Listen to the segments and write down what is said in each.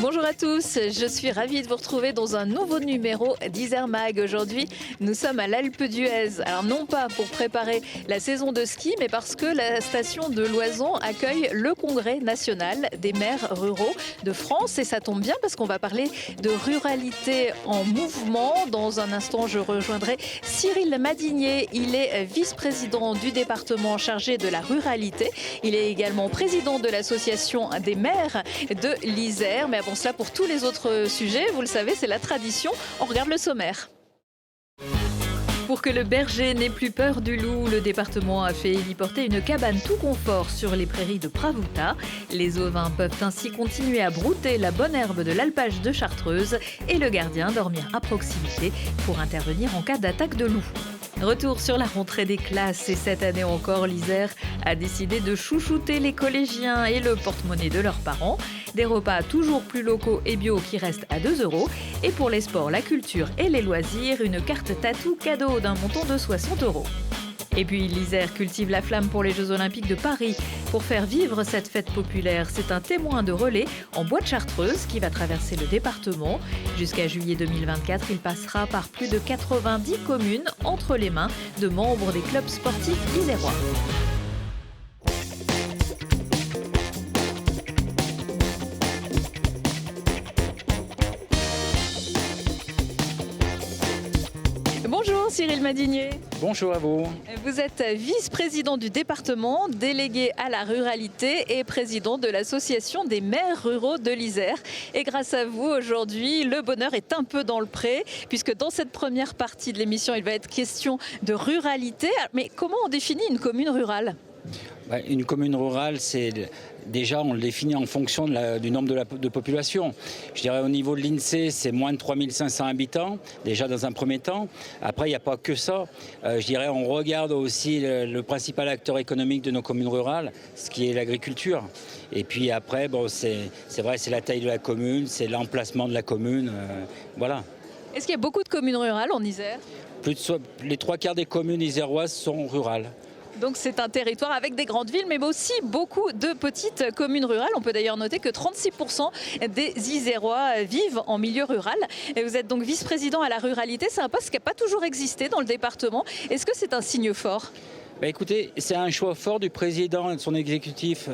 Bonjour à tous, je suis ravie de vous retrouver dans un nouveau numéro d'Isère Mag. Aujourd'hui, nous sommes à l'Alpe d'Huez. Alors non pas pour préparer la saison de ski, mais parce que la station de Loison accueille le congrès national des maires ruraux de France. Et ça tombe bien parce qu'on va parler de ruralité en mouvement. Dans un instant, je rejoindrai Cyril Madinier. Il est vice-président du département chargé de la ruralité. Il est également président de l'association des maires de l'Isère. Mais avant cela, pour tous les autres sujets, vous le savez, c'est la tradition. On regarde le sommaire. Pour que le berger n'ait plus peur du loup, le département a fait héliporter une cabane tout confort sur les prairies de Pravouta. Les ovins peuvent ainsi continuer à brouter la bonne herbe de l'alpage de Chartreuse et le gardien dormir à proximité pour intervenir en cas d'attaque de loup. Retour sur la rentrée des classes et cette année encore, l'Isère a décidé de chouchouter les collégiens et le porte-monnaie de leurs parents. Des repas toujours plus locaux et bio qui restent à 2 €. Et pour les sports, la culture et les loisirs, une carte tatou cadeau d'un montant de 60 €. Et puis l'Isère cultive la flamme pour les Jeux Olympiques de Paris. Pour faire vivre cette fête populaire, c'est un témoin de relais en bois de Chartreuse qui va traverser le département. Jusqu'à juillet 2024, il passera par plus de 90 communes entre les mains de membres des clubs sportifs isérois. Bonjour Cyril Madinier. Bonjour à vous. Vous êtes vice-président du département, délégué à la ruralité et président de l'association des maires ruraux de l'Isère. Et grâce à vous, aujourd'hui, le bonheur est un peu dans le pré, puisque dans cette première partie de l'émission, il va être question de ruralité. Mais comment on définit une commune rurale ? Une commune rurale, c'est déjà, on le définit en fonction du nombre de population. Je dirais au niveau de l'INSEE, c'est moins de 3500 habitants, déjà dans un premier temps. Après, il n'y a pas que ça. Je dirais, on regarde aussi le principal acteur économique de nos communes rurales, ce qui est l'agriculture. Et puis après, c'est vrai, c'est la taille de la commune, c'est l'emplacement de la commune. Voilà. Est-ce qu'il y a beaucoup de communes rurales en Isère ? Les 3/4 des communes iséroises sont rurales. Donc c'est un territoire avec des grandes villes, mais aussi beaucoup de petites communes rurales. On peut d'ailleurs noter que 36% des Isérois vivent en milieu rural. Et vous êtes donc vice-président à la ruralité. C'est un poste qui n'a pas toujours existé dans le département. Est-ce que c'est un signe fort ? Écoutez, c'est un choix fort du président et de son exécutif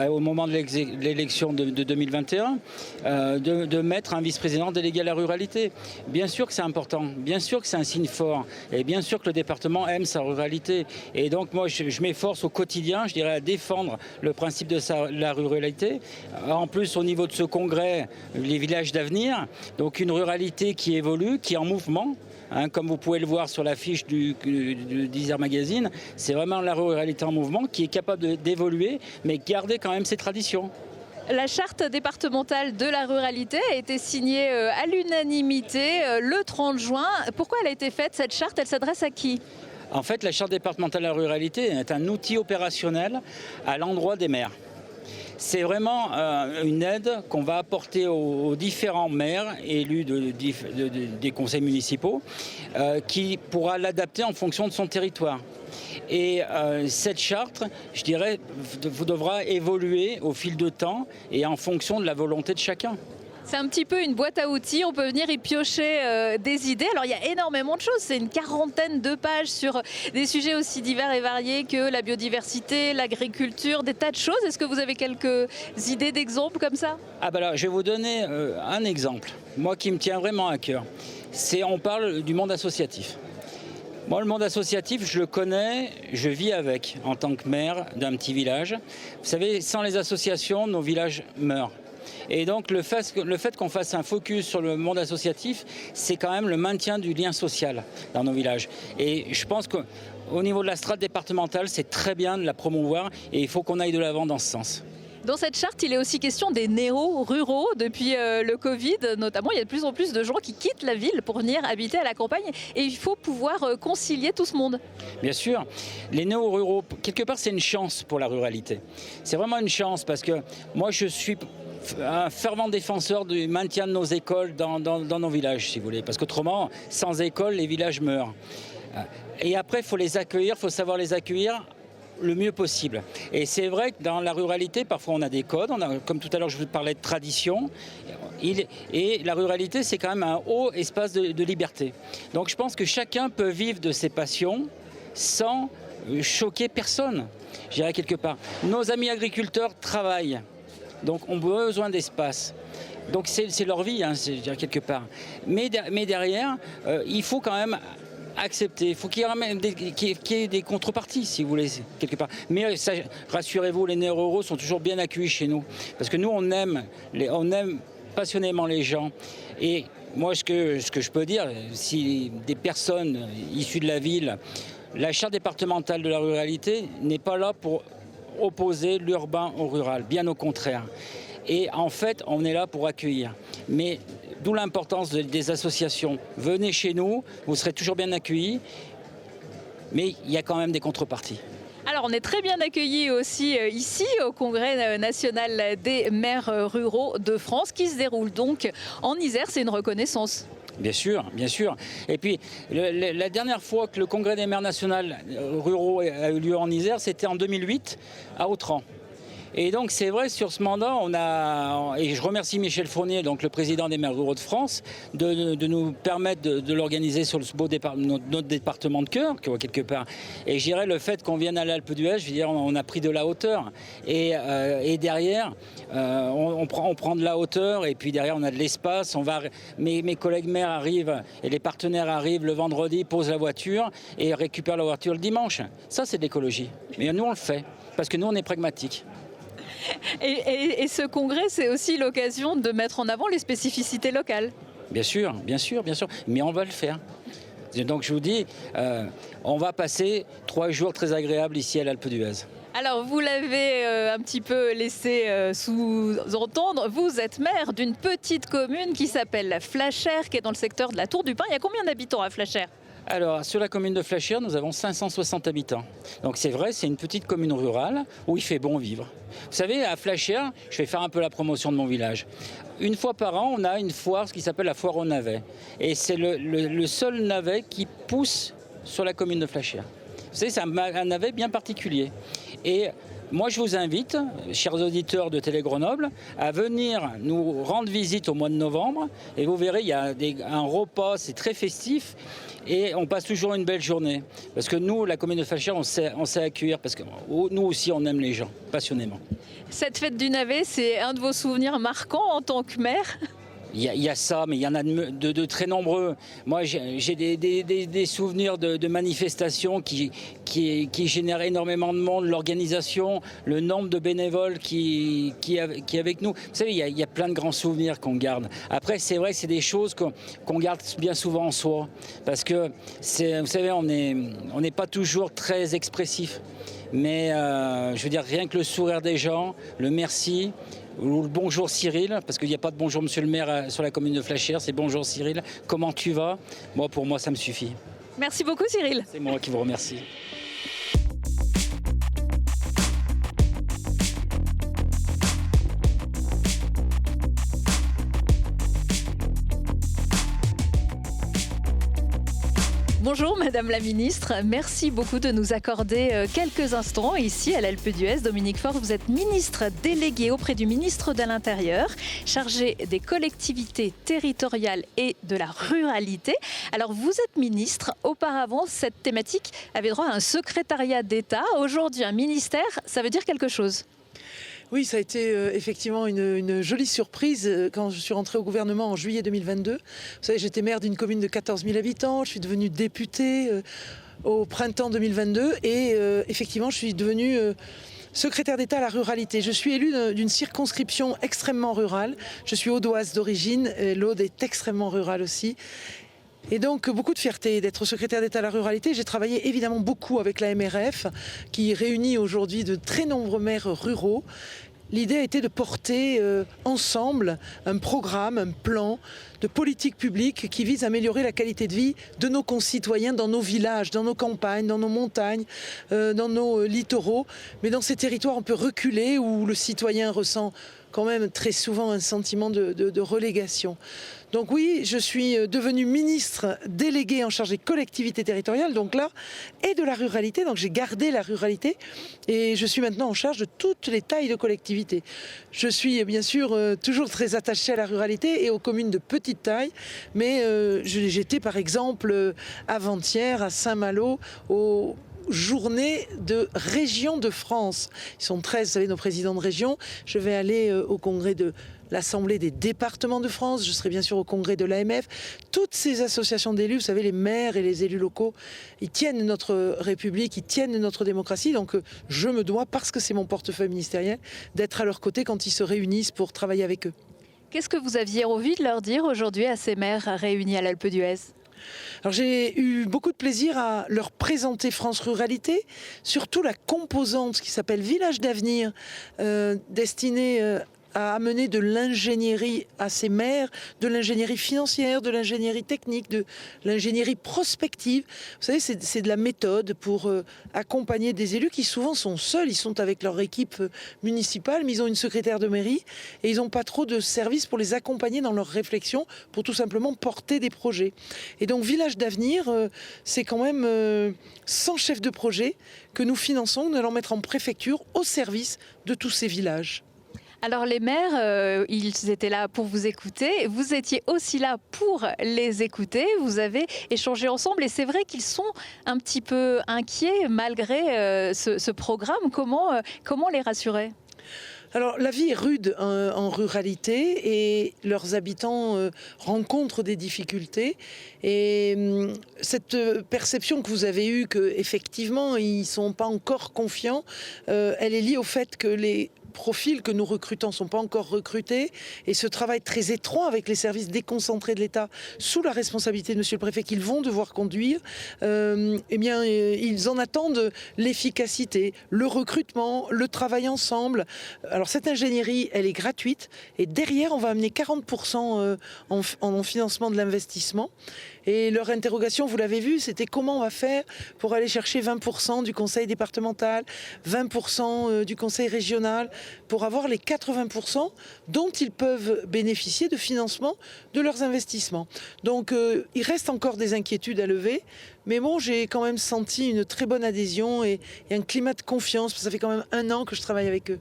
au moment de l'élection de 2021 de mettre un vice-président délégué à la ruralité. Bien sûr que c'est important, bien sûr que c'est un signe fort et bien sûr que le département aime sa ruralité. Et donc moi, je m'efforce au quotidien, je dirais, à défendre le principe de la ruralité. En plus, au niveau de ce congrès, les villages d'avenir, donc une ruralité qui évolue, qui est en mouvement. Comme vous pouvez le voir sur l'affiche d'Isère Magazine, c'est vraiment la ruralité en mouvement qui est capable d'évoluer, mais garder quand même ses traditions. La charte départementale de la ruralité a été signée à l'unanimité le 30 juin. Pourquoi elle a été faite, cette charte ? Elle s'adresse à qui ? En fait, la charte départementale de la ruralité est un outil opérationnel à l'endroit des maires. C'est vraiment une aide qu'on va apporter aux différents maires élus des conseils municipaux qui pourra l'adapter en fonction de son territoire. Et cette charte, je dirais, devra évoluer au fil de temps et en fonction de la volonté de chacun. C'est un petit peu une boîte à outils, on peut venir y piocher des idées. Alors il y a énormément de choses, c'est une 40aine de pages sur des sujets aussi divers et variés que la biodiversité, l'agriculture, des tas de choses. Est-ce que vous avez quelques idées d'exemples comme ça ? Je vais vous donner un exemple, moi qui me tient vraiment à cœur. On parle du monde associatif. Moi, le monde associatif, je le connais, je vis avec en tant que maire d'un petit village. Vous savez, sans les associations, nos villages meurent. Et donc le fait qu'on fasse un focus sur le monde associatif, c'est quand même le maintien du lien social dans nos villages. Et je pense qu'au niveau de la strate départementale, c'est très bien de la promouvoir et il faut qu'on aille de l'avant dans ce sens. Dans cette charte, il est aussi question des néo-ruraux. Depuis le Covid, notamment, il y a de plus en plus de gens qui quittent la ville pour venir habiter à la campagne. Et il faut pouvoir concilier tout ce monde. Bien sûr. Les néo-ruraux, quelque part, c'est une chance pour la ruralité. C'est vraiment une chance parce que moi, je suis un fervent défenseur du maintien de nos écoles dans nos villages, si vous voulez. Parce qu'autrement, sans école, les villages meurent. Et après, il faut les accueillir, il faut savoir les accueillir le mieux possible. Et c'est vrai que dans la ruralité, parfois on a des codes, comme tout à l'heure je vous parlais de tradition, et la ruralité c'est quand même un haut espace de liberté. Donc je pense que chacun peut vivre de ses passions sans choquer personne, je dirais quelque part. Nos amis agriculteurs travaillent, donc ont besoin d'espace. Donc c'est leur vie, je dirais quelque part. Mais derrière, il faut quand même accepter. Il faut qu'il y ait des contreparties, si vous voulez, quelque part. Mais rassurez-vous, les nerfs ruraux sont toujours bien accueillis chez nous. Parce que nous, on aime passionnément les gens. Et moi, ce que je peux dire, si des personnes issues de la ville, la charte départementale de la ruralité n'est pas là pour opposer l'urbain au rural, bien au contraire. Et en fait, on est là pour accueillir. Mais d'où l'importance des associations. Venez chez nous, vous serez toujours bien accueillis, mais il y a quand même des contreparties. Alors, on est très bien accueillis aussi ici au Congrès national des maires ruraux de France qui se déroule donc en Isère. C'est une reconnaissance. Bien sûr, bien sûr. Et puis, la dernière fois que le Congrès des maires nationaux ruraux a eu lieu en Isère, c'était en 2008 à Autran. Et donc c'est vrai, sur ce mandat, et je remercie Michel Fournier, donc le président des maires ruraux de France, de nous permettre de l'organiser sur notre département de cœur, quelque part. Et je dirais le fait qu'on vienne à l'Alpe d'Huez, je veux dire, on a pris de la hauteur. Et derrière, on prend de la hauteur, et puis derrière, on a de l'espace. Mes collègues maires arrivent, et les partenaires arrivent le vendredi, posent la voiture, et récupèrent la voiture le dimanche. Ça, c'est de l'écologie. Mais nous, on le fait, parce que nous, on est pragmatiques. Et ce congrès, c'est aussi l'occasion de mettre en avant les spécificités locales. Bien sûr, bien sûr, bien sûr. Mais on va le faire. Donc je vous dis, on va passer 3 jours très agréables ici à l'Alpe d'Huez. Alors, vous l'avez un petit peu laissé sous-entendre, vous êtes maire d'une petite commune qui s'appelle Flachère, qui est dans le secteur de la Tour du Pin. Il y a combien d'habitants à Flachère ? Alors, sur la commune de Flachère, nous avons 560 habitants. Donc c'est vrai, c'est une petite commune rurale où il fait bon vivre. Vous savez, à Flachère, je vais faire un peu la promotion de mon village. Une fois par an, on a une foire, ce qui s'appelle la foire au navet. Et c'est le seul navet qui pousse sur la commune de Flachère. Vous savez, c'est un navet bien particulier. Et moi, je vous invite, chers auditeurs de Télé Grenoble, à venir nous rendre visite au mois de novembre. Et vous verrez, il y a un repas, c'est très festif. Et on passe toujours une belle journée. Parce que nous, la commune de Flachère, on sait accueillir. Parce que nous aussi, on aime les gens, passionnément. Cette fête du navet, c'est un de vos souvenirs marquants en tant que maire ? Il y a ça, mais il y en a de très nombreux. Moi, j'ai des souvenirs de manifestations qui génèrent énormément de monde, l'organisation, le nombre de bénévoles qui est avec nous. Vous savez, il y a plein de grands souvenirs qu'on garde. Après, c'est vrai que c'est des choses qu'on garde bien souvent en soi. Parce que, vous savez, on n'est pas toujours très expressif. Mais je veux dire, rien que le sourire des gens, le merci, ou le bonjour Cyril, parce qu'il n'y a pas de bonjour monsieur le maire sur la commune de Flachère, c'est bonjour Cyril, comment tu vas ? Moi, pour moi, ça me suffit. Merci beaucoup Cyril. C'est moi qui vous remercie. Bonjour Madame la Ministre, merci beaucoup de nous accorder quelques instants ici à l'Alpe d'Huez. Dominique Faure, vous êtes ministre délégué auprès du ministre de l'Intérieur, chargé des collectivités territoriales et de la ruralité. Alors vous êtes ministre, auparavant cette thématique avait droit à un secrétariat d'État. Aujourd'hui un ministère, ça veut dire quelque chose ? Oui, ça a été effectivement une jolie surprise quand je suis rentrée au gouvernement en juillet 2022. Vous savez, j'étais maire d'une commune de 14 000 habitants, je suis devenue députée au printemps 2022 et effectivement, je suis devenue secrétaire d'État à la ruralité. Je suis élue d'une circonscription extrêmement rurale. Je suis audoise d'origine, l'Aude est extrêmement rurale aussi. Et donc, beaucoup de fierté d'être secrétaire d'État à la ruralité. J'ai travaillé évidemment beaucoup avec la MRF, qui réunit aujourd'hui de très nombreux maires ruraux. L'idée a été de porter ensemble un programme, un plan de politique publique qui vise à améliorer la qualité de vie de nos concitoyens dans nos villages, dans nos campagnes, dans nos montagnes, dans nos littoraux. Mais dans ces territoires, on peut reculer où le citoyen ressent quand même très souvent un sentiment de relégation. Donc oui, je suis devenue ministre déléguée en charge des collectivités territoriales, donc là, et de la ruralité. Donc j'ai gardé la ruralité et je suis maintenant en charge de toutes les tailles de collectivités. Je suis bien sûr toujours très attachée à la ruralité et aux communes de petite taille, mais j'étais par exemple avant-hier à Saint-Malo aux journée de région de France. Ils sont 13, vous savez, nos présidents de région. Je vais aller au congrès de l'Assemblée des départements de France. Je serai bien sûr au congrès de l'AMF. Toutes ces associations d'élus, vous savez, les maires et les élus locaux, ils tiennent notre République, ils tiennent notre démocratie. Donc je me dois, parce que c'est mon portefeuille ministériel, d'être à leur côté quand ils se réunissent pour travailler avec eux. Qu'est-ce que vous aviez envie de leur dire aujourd'hui à ces maires réunis à l'Alpe d'Huez ? Alors j'ai eu beaucoup de plaisir à leur présenter France Ruralité, surtout la composante qui s'appelle Village d'avenir, destinée à amener de l'ingénierie à ces maires, de l'ingénierie financière, de l'ingénierie technique, de l'ingénierie prospective. Vous savez, c'est de la méthode pour accompagner des élus qui souvent sont seuls, ils sont avec leur équipe municipale, mais ils ont une secrétaire de mairie et ils n'ont pas trop de services pour les accompagner dans leurs réflexions, pour tout simplement porter des projets. Et donc Village d'avenir, c'est quand même 100 chefs de projet que nous finançons, nous allons mettre en préfecture au service de tous ces villages. Alors les maires, ils étaient là pour vous écouter, vous étiez aussi là pour les écouter, vous avez échangé ensemble et c'est vrai qu'ils sont un petit peu inquiets malgré ce programme. Comment les rassurer ? Alors la vie est rude en ruralité et leurs habitants rencontrent des difficultés. Et cette perception que vous avez eue qu'effectivement ils ne sont pas encore confiants, elle est liée au fait que les profils que nous recrutons ne sont pas encore recrutés et ce travail très étroit avec les services déconcentrés de l'État sous la responsabilité de Monsieur le Préfet qu'ils vont devoir conduire, eh bien ils en attendent l'efficacité, le recrutement, le travail ensemble. Alors cette ingénierie, elle est gratuite et derrière on va amener 40% en financement de l'investissement. Et leur interrogation, vous l'avez vu, c'était comment on va faire pour aller chercher 20% du conseil départemental, 20% du conseil régional, pour avoir les 80% dont ils peuvent bénéficier de financement de leurs investissements. Donc il reste encore des inquiétudes à lever, mais bon, j'ai quand même senti une très bonne adhésion et un climat de confiance, parce que ça fait quand même 1 an que je travaille avec eux.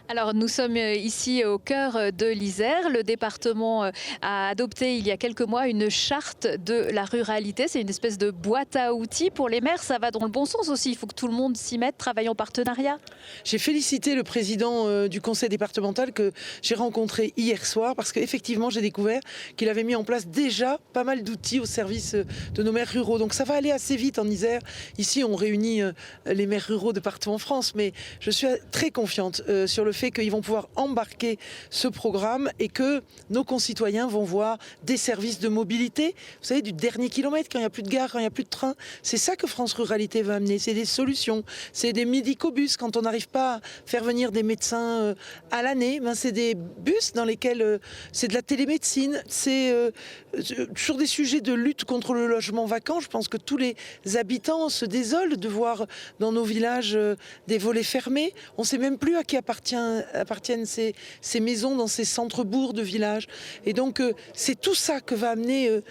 Alors nous sommes ici au cœur de l'Isère. Le département a adopté il y a quelques mois une charte de la ruralité. C'est une espèce de boîte à outils pour les maires. Ça va dans le bon sens aussi. Il faut que tout le monde s'y mette, travaille en partenariat. J'ai félicité le président du conseil départemental que j'ai rencontré hier soir parce qu'effectivement j'ai découvert qu'il avait mis en place déjà pas mal d'outils au service de nos maires ruraux. Donc ça va aller assez vite en Isère. Ici on réunit les maires ruraux de partout en France, mais je suis très confiante sur le fait qu'ils vont pouvoir embarquer ce programme et que nos concitoyens vont voir des services de mobilité, vous savez, du dernier kilomètre, quand il n'y a plus de gare, quand il n'y a plus de train. C'est ça que France Ruralité va amener, c'est des solutions, c'est des médicobus. Quand on n'arrive pas à faire venir des médecins à l'année, ben c'est des bus dans lesquels c'est de la télémédecine, c'est sur des sujets de lutte contre le logement vacant. Je pense que tous les habitants se désolent de voir dans nos villages des volets fermés. On ne sait même plus à qui appartiennent ces maisons dans ces centres-bourgs de villages. Et donc, c'est tout ça que va amener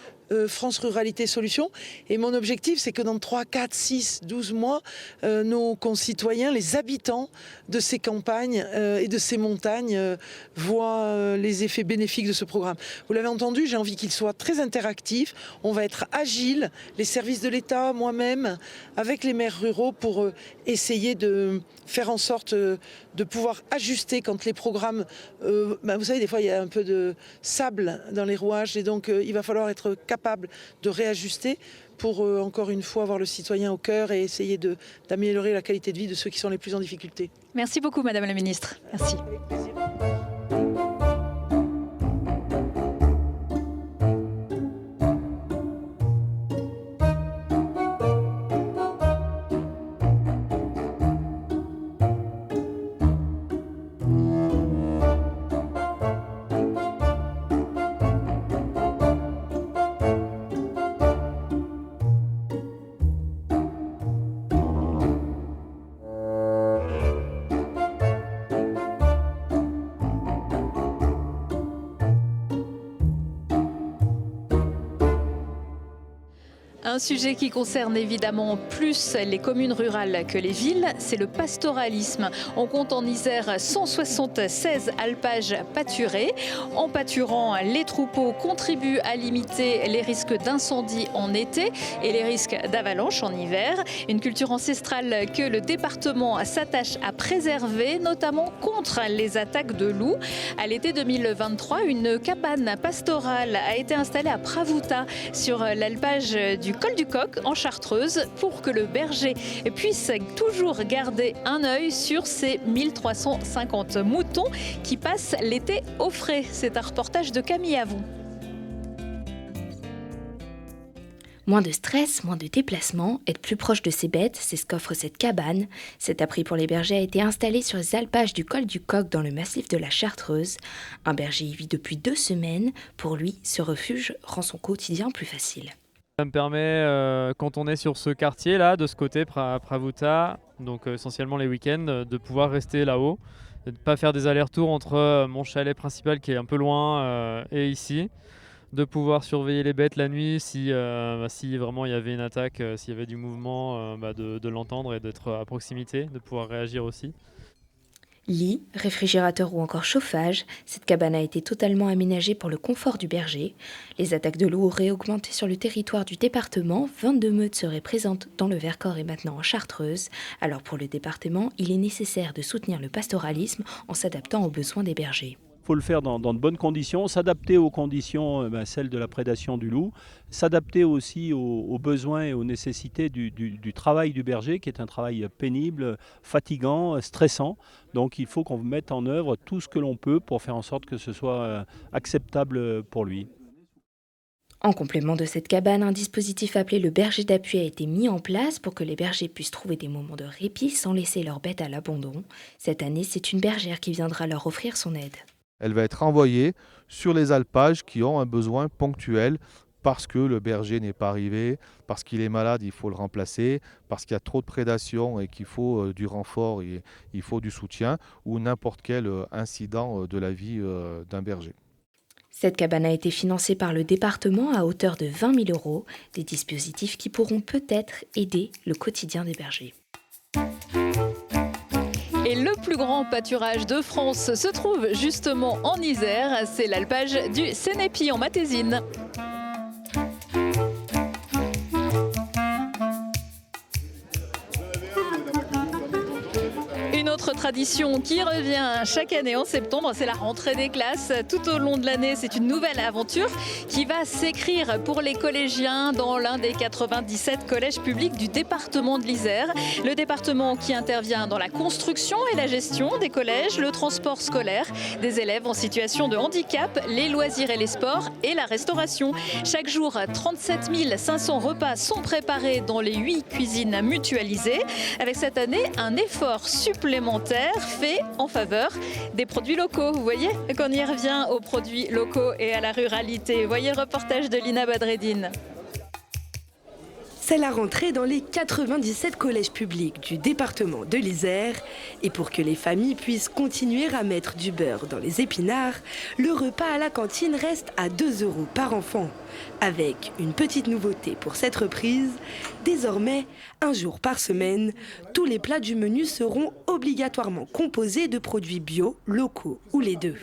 France Ruralité Solutions. Et mon objectif, c'est que dans 3, 4, 6, 12 mois, nos concitoyens, les habitants de ces campagnes et de ces montagnes voient les effets bénéfiques de ce programme. Vous l'avez entendu, j'ai envie qu'il soit très interactif. On va être agile, les services de l'État, moi-même, avec les maires ruraux pour essayer de faire en sorte de pouvoir ajuster quand les programmes... vous savez, des fois, il y a un peu de sable dans les rouages et donc il va falloir être capable de réajuster pour encore une fois avoir le citoyen au cœur et essayer d'améliorer la qualité de vie de ceux qui sont les plus en difficulté. Merci beaucoup Madame la Ministre. Merci. Un sujet qui concerne évidemment plus les communes rurales que les villes, c'est le pastoralisme. On compte en Isère 176 alpages pâturés. En pâturant, les troupeaux contribuent à limiter les risques d'incendie en été et les risques d'avalanche en hiver. Une culture ancestrale que le département s'attache à préserver, notamment contre les attaques de loups. À l'été 2023, une cabane pastorale a été installée à Pravouta sur l'alpage du col du Coq en Chartreuse pour que le berger puisse toujours garder un œil sur ses 1350 moutons qui passent l'été au frais. C'est un reportage de Camille Avon. Moins de stress, moins de déplacements, être plus proche de ses bêtes, c'est ce qu'offre cette cabane. Cet abri pour les bergers a été installé sur les alpages du col du Coq dans le massif de la Chartreuse. Un berger y vit depuis 2 semaines. Pour lui, ce refuge rend son quotidien plus facile. Ça me permet, quand on est sur ce quartier-là, de ce côté, Pravouta, donc essentiellement les week-ends, de pouvoir rester là-haut, de ne pas faire des allers-retours entre mon chalet principal qui est un peu loin et ici. De pouvoir surveiller les bêtes la nuit si vraiment il y avait une attaque, s'il y avait du mouvement, de l'entendre et d'être à proximité, de pouvoir réagir aussi. Lit, réfrigérateur ou encore chauffage, cette cabane a été totalement aménagée pour le confort du berger. Les attaques de loups auraient augmenté sur le territoire du département, 22 meutes seraient présentes dans le Vercors et maintenant en Chartreuse. Alors pour le département, il est nécessaire de soutenir le pastoralisme en s'adaptant aux besoins des bergers. Il faut le faire dans de bonnes conditions, s'adapter aux conditions, celles de la prédation du loup, s'adapter aussi aux besoins et aux nécessités du travail du berger, qui est un travail pénible, fatigant, stressant. Donc il faut qu'on mette en œuvre tout ce que l'on peut pour faire en sorte que ce soit acceptable pour lui. En complément de cette cabane, un dispositif appelé le berger d'appui a été mis en place pour que les bergers puissent trouver des moments de répit sans laisser leurs bêtes à l'abandon. Cette année, c'est une bergère qui viendra leur offrir son aide. Elle va être envoyée sur les alpages qui ont un besoin ponctuel parce que le berger n'est pas arrivé, parce qu'il est malade, il faut le remplacer, parce qu'il y a trop de prédation et qu'il faut du renfort et il faut du soutien ou n'importe quel incident de la vie d'un berger. Cette cabane a été financée par le département à hauteur de 20 000 €, des dispositifs qui pourront peut-être aider le quotidien des bergers. Et le plus grand pâturage de France se trouve justement en Isère, c'est l'alpage du Sénépi en Matésine. Une autre tradition qui revient chaque année en septembre, c'est la rentrée des classes. Tout au long de l'année, c'est une nouvelle aventure qui va s'écrire pour les collégiens dans l'un des 97 collèges publics du département de l'Isère. Le département qui intervient dans la construction et la gestion des collèges, le transport scolaire des élèves en situation de handicap, les loisirs et les sports et la restauration. Chaque jour, 37 500 repas sont préparés dans les 8 cuisines mutualisées. Avec cette année, un effort supplémentaire fait en faveur des produits locaux. Vous voyez qu'on y revient aux produits locaux et à la ruralité. Voyez le reportage de Lina Badreddine. C'est la rentrée dans les 97 collèges publics du département de l'Isère. Et pour que les familles puissent continuer à mettre du beurre dans les épinards, le repas à la cantine reste à 2 € par enfant. Avec une petite nouveauté pour cette reprise, désormais, un jour par semaine, tous les plats du menu seront obligatoirement composés de produits bio, locaux ou les deux.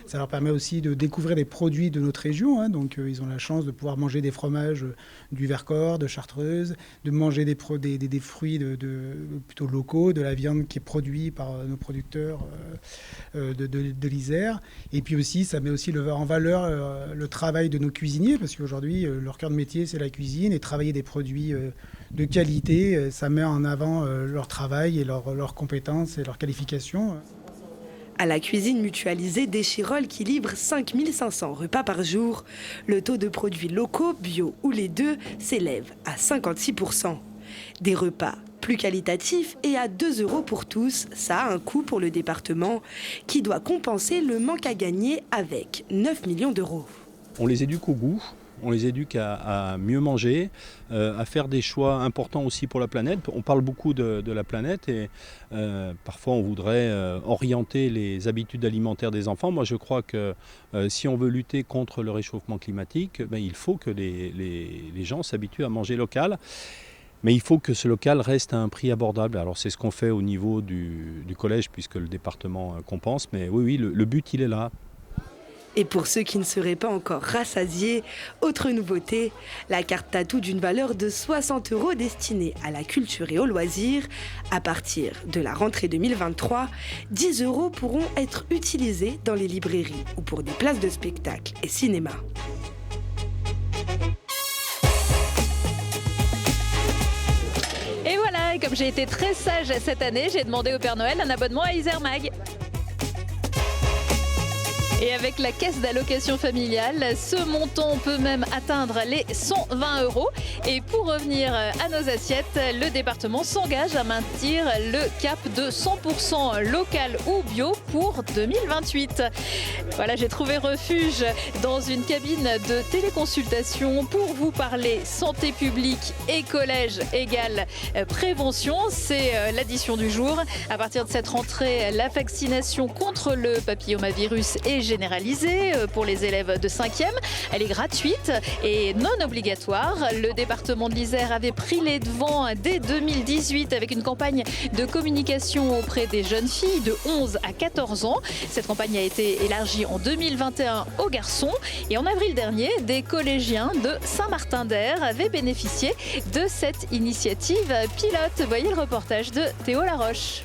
Ça leur permet aussi de découvrir des produits de notre région. Donc ils ont la chance de pouvoir manger des fromages du Vercors, de Chartreuse, de manger des fruits plutôt locaux, de la viande qui est produite par nos producteurs de l'Isère. Et puis aussi, ça met aussi en valeur le travail de nos cuisiniers, parce qu'aujourd'hui, leur cœur de métier, c'est la cuisine. Et travailler des produits de qualité, ça met en avant leur travail et leurs compétences et leurs qualifications. À la cuisine mutualisée d'Échirolles qui livre 5500 repas par jour, le taux de produits locaux, bio ou les deux, s'élève à 56%. Des repas plus qualitatifs et à 2 € pour tous, ça a un coût pour le département qui doit compenser le manque à gagner avec 9 millions d'euros. On les éduque au goût, On les éduque à mieux manger, à faire des choix importants aussi pour la planète. On parle beaucoup de la planète et parfois on voudrait orienter les habitudes alimentaires des enfants. Moi je crois que si on veut lutter contre le réchauffement climatique, il faut que les gens s'habituent à manger local. Mais il faut que ce local reste à un prix abordable. Alors c'est ce qu'on fait au niveau du collège puisque le département compense. Mais oui, le but il est là. Et pour ceux qui ne seraient pas encore rassasiés, autre nouveauté, la carte tatou d'une valeur de 60 € destinée à la culture et aux loisirs. À partir de la rentrée 2023, 10 € pourront être utilisés dans les librairies ou pour des places de spectacle et cinéma. Et voilà, et comme j'ai été très sage cette année, j'ai demandé au Père Noël un abonnement à Isermag. Et avec la caisse d'allocation familiale, ce montant peut même atteindre les 120 €. Et pour revenir à nos assiettes, le département s'engage à maintenir le cap de 100% local ou bio pour 2028. Voilà, j'ai trouvé refuge dans une cabine de téléconsultation pour vous parler santé publique et collège égale prévention. C'est l'addition du jour. À partir de cette rentrée, la vaccination contre le papillomavirus est généralisée pour les élèves de 5e. Elle est gratuite et non obligatoire. Le département de l'Isère avait pris les devants dès 2018 avec une campagne de communication auprès des jeunes filles de 11 à 14 ans. Cette campagne a été élargie en 2021 aux garçons. Et en avril dernier, des collégiens de Saint-Martin-d'Air avaient bénéficié de cette initiative pilote. Voyez le reportage de Théo Laroche.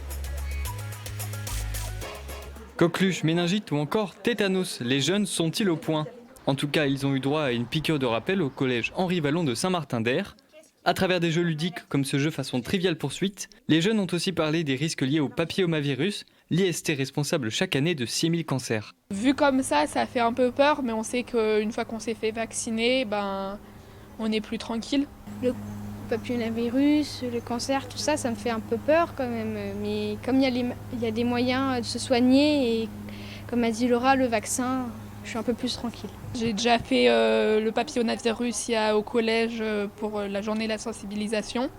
Coqueluche, méningite ou encore tétanos, les jeunes sont-ils au point? En tout cas, ils ont eu droit à une piqûre de rappel au collège Henri Vallon de Saint-Martin-d'Air. À travers des jeux ludiques comme ce jeu façon Trivial Poursuite, les jeunes ont aussi parlé des risques liés au papillomavirus, l'IST responsable chaque année de 6000 cancers. Vu comme ça fait un peu peur, mais on sait qu'une fois qu'on s'est fait vacciner, on est plus tranquille. Le papillomavirus, le cancer, tout ça, ça me fait un peu peur quand même. Mais comme il y a des moyens de se soigner et comme a dit Laura, le vaccin, je suis un peu plus tranquille. J'ai déjà fait le papillomavirus au collège pour la journée de la sensibilisation.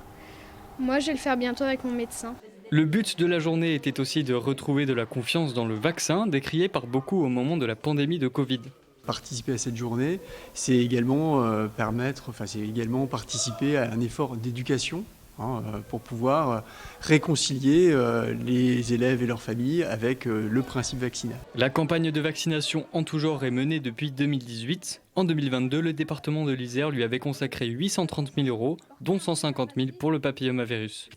Moi, je vais le faire bientôt avec mon médecin. Le but de la journée était aussi de retrouver de la confiance dans le vaccin, décrié par beaucoup au moment de la pandémie de Covid. Participer à cette journée, c'est également participer à un effort d'éducation pour pouvoir réconcilier les élèves et leurs familles avec le principe vaccinal. La campagne de vaccination en tout genre est menée depuis 2018. En 2022, le département de l'Isère lui avait consacré 830 000 €, dont 150 000 pour le papillomavirus.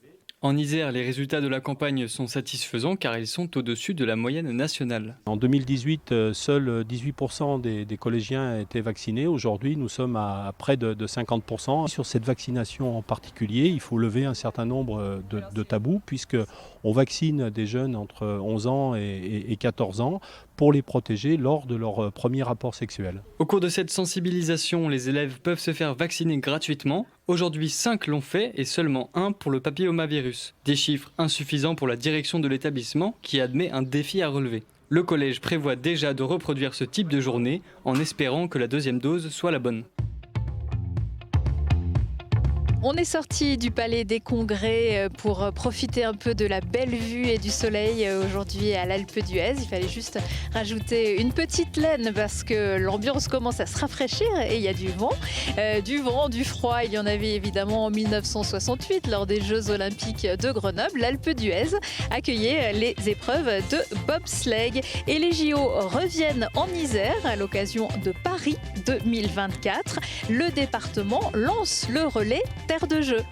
En Isère, les résultats de la campagne sont satisfaisants car ils sont au-dessus de la moyenne nationale. En 2018, seuls 18% des collégiens étaient vaccinés. Aujourd'hui, nous sommes à près de 50%. Sur cette vaccination en particulier, il faut lever un certain nombre de tabous puisqu'on vaccine des jeunes entre 11 ans et 14 ans pour les protéger lors de leur premier rapport sexuel. Au cours de cette sensibilisation, les élèves peuvent se faire vacciner gratuitement. Aujourd'hui, 5 l'ont fait et seulement 1 pour le papillomavirus. Des chiffres insuffisants pour la direction de l'établissement qui admet un défi à relever. Le collège prévoit déjà de reproduire ce type de journée en espérant que la deuxième dose soit la bonne. On est sorti du Palais des Congrès pour profiter un peu de la belle vue et du soleil aujourd'hui à l'Alpe d'Huez. Il fallait juste rajouter une petite laine parce que l'ambiance commence à se rafraîchir et il y a du vent, du froid. Il y en avait évidemment en 1968 lors des Jeux Olympiques de Grenoble. L'Alpe d'Huez accueillait les épreuves de bobsleigh et les JO reviennent en Isère à l'occasion de Paris 2024. Le département lance le relais Terre de Jeux.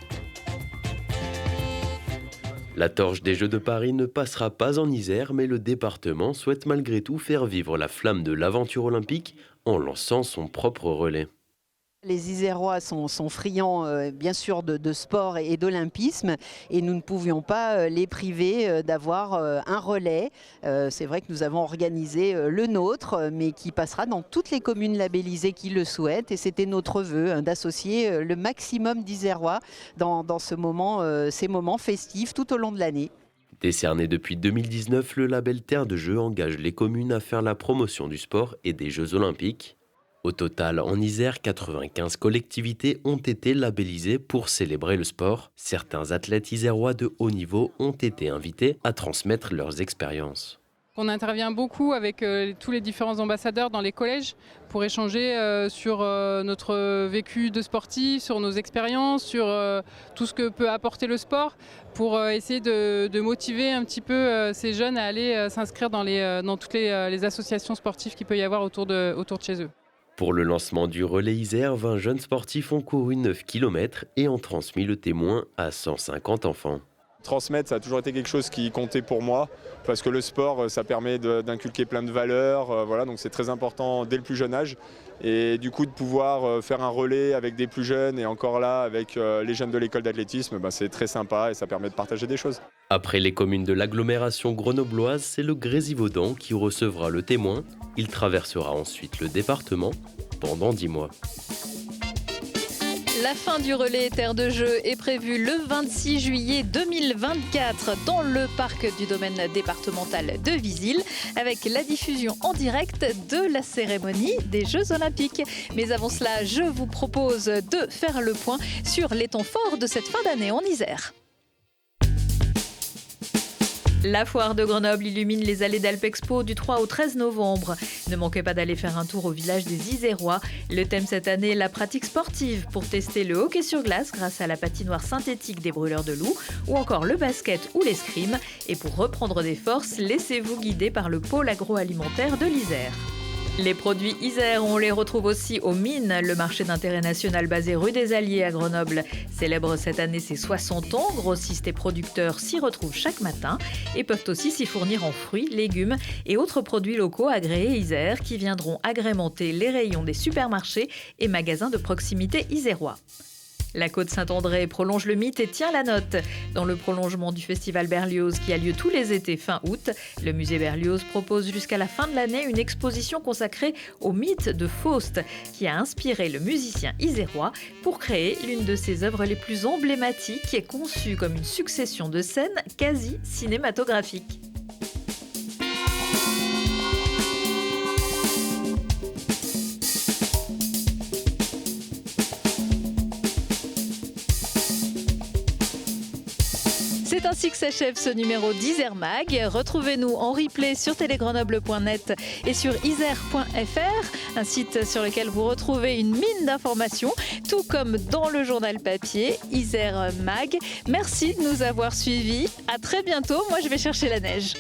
La torche des Jeux de Paris ne passera pas en Isère, mais le département souhaite malgré tout faire vivre la flamme de l'aventure olympique en lançant son propre relais. Les Isérois sont friands bien sûr de sport et d'olympisme et nous ne pouvions pas les priver d'avoir un relais. C'est vrai que nous avons organisé le nôtre mais qui passera dans toutes les communes labellisées qui le souhaitent et c'était notre vœu d'associer le maximum d'Isérois dans ces moments festifs tout au long de l'année. Décerné depuis 2019, le label Terre de Jeux engage les communes à faire la promotion du sport et des Jeux olympiques. Au total, en Isère, 95 collectivités ont été labellisées pour célébrer le sport. Certains athlètes isérois de haut niveau ont été invités à transmettre leurs expériences. On intervient beaucoup avec tous les différents ambassadeurs dans les collèges pour échanger sur notre vécu de sportif, sur nos expériences, sur tout ce que peut apporter le sport, pour essayer de motiver un petit peu ces jeunes à aller s'inscrire dans toutes les associations sportives qu'il peut y avoir autour de chez eux. Pour le lancement du relais Isère, 20 jeunes sportifs ont couru 9 km et ont transmis le témoin à 150 enfants. Transmettre, ça a toujours été quelque chose qui comptait pour moi, parce que le sport, ça permet d'inculquer plein de valeurs, voilà, donc c'est très important dès le plus jeune âge. Et du coup, de pouvoir faire un relais avec des plus jeunes et encore là, avec les jeunes de l'école d'athlétisme, c'est très sympa et ça permet de partager des choses. Après les communes de l'agglomération grenobloise, c'est le Grésivaudan qui recevra le témoin. Il traversera ensuite le département pendant 10 mois. La fin du relais Terre de Jeux est prévue le 26 juillet 2024 dans le parc du domaine départemental de Visil avec la diffusion en direct de la cérémonie des Jeux Olympiques. Mais avant cela, je vous propose de faire le point sur les temps forts de cette fin d'année en Isère. La foire de Grenoble illumine les allées d'Alpexpo du 3 au 13 novembre. Ne manquez pas d'aller faire un tour au village des Isérois. Le thème cette année, la pratique sportive pour tester le hockey sur glace grâce à la patinoire synthétique des Brûleurs de Loups ou encore le basket ou l'escrime. Et pour reprendre des forces, laissez-vous guider par le pôle agroalimentaire de l'Isère. Les produits Isère, on les retrouve aussi aux Mines, le marché d'intérêt national basé rue des Alliés à Grenoble. Célèbre cette année ses 60 ans, grossistes et producteurs s'y retrouvent chaque matin et peuvent aussi s'y fournir en fruits, légumes et autres produits locaux agréés Isère qui viendront agrémenter les rayons des supermarchés et magasins de proximité isérois. La Côte Saint-André prolonge le mythe et tient la note. Dans le prolongement du festival Berlioz qui a lieu tous les étés fin août, le musée Berlioz propose jusqu'à la fin de l'année une exposition consacrée au mythe de Faust qui a inspiré le musicien isérois pour créer l'une de ses œuvres les plus emblématiques conçue comme une succession de scènes quasi cinématographiques. C'est ainsi que s'achève ce numéro d'Isère Mag. Retrouvez-nous en replay sur télégrenoble.net et sur isère.fr, un site sur lequel vous retrouvez une mine d'informations, tout comme dans le journal papier Isère Mag. Merci de nous avoir suivis. À très bientôt. Moi, je vais chercher la neige.